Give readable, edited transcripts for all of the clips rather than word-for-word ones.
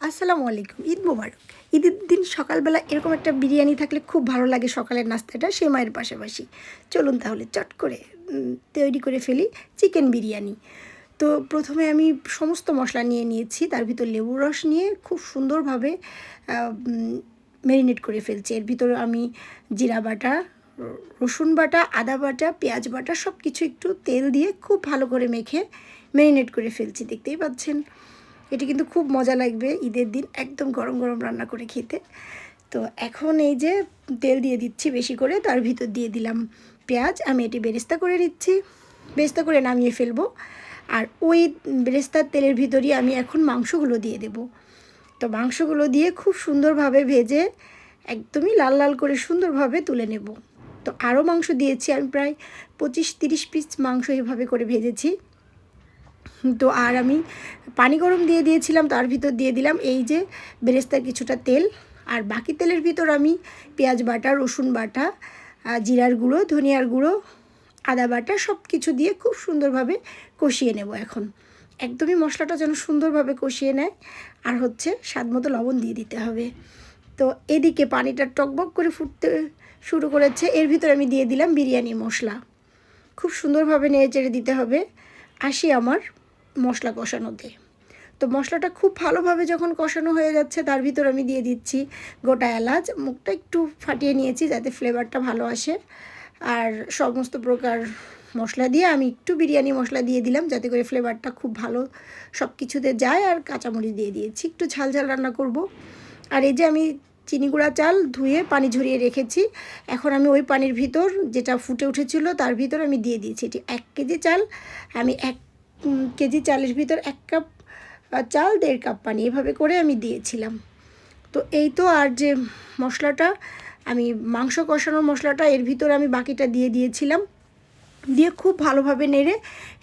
আসসালামু আলাইকুম। ঈদ মোবারক। ঈদের দিন সকালবেলা এরকম একটা বিরিয়ানি থাকলে খুব ভালো লাগে সকালের নাস্তাটা সেমাইয়ের পাশাপাশি। চলুন তাহলে চট করে তৈরি করে ফেলি চিকেন বিরিয়ানি। তো প্রথমে আমি সমস্ত মশলা নিয়ে নিয়েছি। তার ভিতর লেবুর রস নিয়ে খুব সুন্দরভাবে ম্যারিনেট করে ফেলছি। এর ভিতরে আমি জিরা বাটা, রসুন বাটা, আদা বাটা, পেঁয়াজ বাটা সব কিছু একটু তেল দিয়ে খুব ভালো করে মেখে ম্যারিনেট করে ফেলছি। দেখতেই পাচ্ছেন। এটা কিন্তু খুব মজা লাগবে ঈদের দিন একদম গরম গরম রান্না করে খেতে। তো এখন এই যে তেল দিয়ে দিচ্ছি বেশি করে, তার ভিতর দিয়ে দিলাম পেঁয়াজ। আমি এটি বেরেস্তা করে নিচ্ছি, বেরেস্তা করে নামিয়ে ফেলবো। আর ওই বেরেস্তার তেলের ভিতরই আমি এখন মাংসগুলো দিয়ে দেব। তো মাংসগুলো দিয়ে খুব সুন্দরভাবে ভেজে একদমই লাল লাল করে সুন্দরভাবে তুলে নেব। তো আরও মাংস দিয়েছি, আমি প্রায় 25-30 পিস মাংস এভাবে করে ভেজেছি। তো আর আমি পানি গরম দিয়ে দিয়েছিলাম, তার ভিতর দিয়ে দিলাম এই যে বেরেস্তার কিছুটা তেল। আর বাকি তেলের ভিতর আমি পেঁয়াজ বাটা, রসুন বাটা, জিরার গুঁড়ো, ধনিয়ার গুঁড়ো, আদা বাটা সব কিছু দিয়ে খুব সুন্দরভাবে কষিয়ে নেব। এখন একদমই মশলাটা যেন সুন্দরভাবে কষিয়ে নেয়। আর হচ্ছে স্বাদ মতো লবণ দিয়ে দিতে হবে। তো এদিকে পানিটা টকবক করে ফুটতে শুরু করেছে, এর ভিতরে আমি দিয়ে দিলাম বিরিয়ানি মশলা। খুব সুন্দরভাবে নেড়ে চেড়ে দিতে হবে। আসি আমার মশলা কষানোতে। তো মশলাটা খুব ভালোভাবে যখন কষানো হয়ে যাচ্ছে, তার ভিতর আমি দিয়ে দিচ্ছি গোটা এলাচ। মুখটা একটু ফাটিয়ে নিয়েছি যাতে ফ্লেভারটা ভালো আসে। আর সমস্ত প্রকার মশলা দিয়ে আমি একটু বিরিয়ানি মশলা দিয়ে দিলাম যাতে করে ফ্লেভারটা খুব ভালো সব কিছুতে যায়। আর কাঁচামরিচ দিয়ে দিয়েছি, একটু ঝাল ঝাল রান্না করব। আর এই যে আমি চিনি গুঁড়া চাল ধুয়ে পানি ঝরিয়ে রেখেছি, এখন আমি ওই পানির ভিতর যেটা ফুটে উঠেছিল তার ভিতর আমি দিয়ে দিয়েছি। এটি 1 কেজি চাল, আমি 1 কেজি চালের ভিতর 1 কাপ চাল, 1.5 কাপ পানি এভাবে করে আমি দিয়েছিলাম। তো এই তো, আর যে মশলাটা আমি মাংস কষানোর মশলাটা এর ভিতর আমি বাকিটা দিয়ে দিয়েছিলাম, দিয়ে খুব ভালোভাবে নেড়ে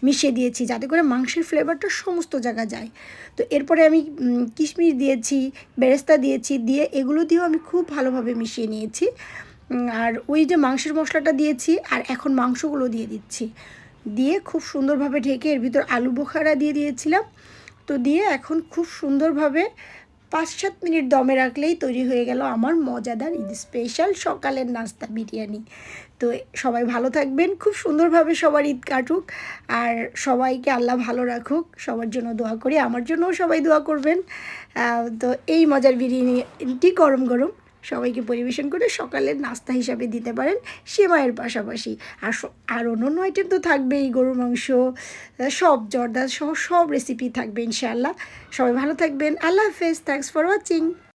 মিশিয়ে দিয়েছি যাতে করে মাংসের ফ্লেভারটা সমস্ত জায়গা যায়। তো এরপরে আমি কিশমিশ দিয়েছি, বেরেস্তা দিয়েছি, দিয়ে এগুলো দিয়েও আমি খুব ভালোভাবে মিশিয়ে নিয়েছি। আর ওই যে মাংসের মশলাটা দিয়েছি, আর এখন মাংসগুলো দিয়ে দিচ্ছি, দিয়ে খুব সুন্দরভাবে ঢেকে এর ভিতর আলু বোখারা দিয়ে দিয়েছিলাম। তো দিয়ে এখন খুব সুন্দরভাবে 5-7 মিনিট দমে রাখলেই তৈরি হয়ে গেল আমার মজাদার ঈদ স্পেশাল সকালের নাস্তা বিরিয়ানি। তো সবাই ভালো থাকবেন, খুব সুন্দরভাবে সবার ঈদ কাটুক। আর সবাইকে আল্লাহ ভালো রাখুক, সবার জন্য দোয়া করি, আমার জন্যও সবাই দোয়া করবেন। তো এই মজার বিরিয়ানিটি গরম গরম সবাইকে পরিবেশন করে সকালের নাস্তা হিসাবে দিতে পারেন সেমাইয়ের পাশাপাশি। আর অন্য আইটেম তো থাকবেই, গরুর মাংস, সব জর্দা সহ সব রেসিপি থাকবে ইনশাআল্লাহ। সবাই ভালো থাকবেন, আল্লাহ হাফেজ, থ্যাঙ্কস ফর ওয়াচিং।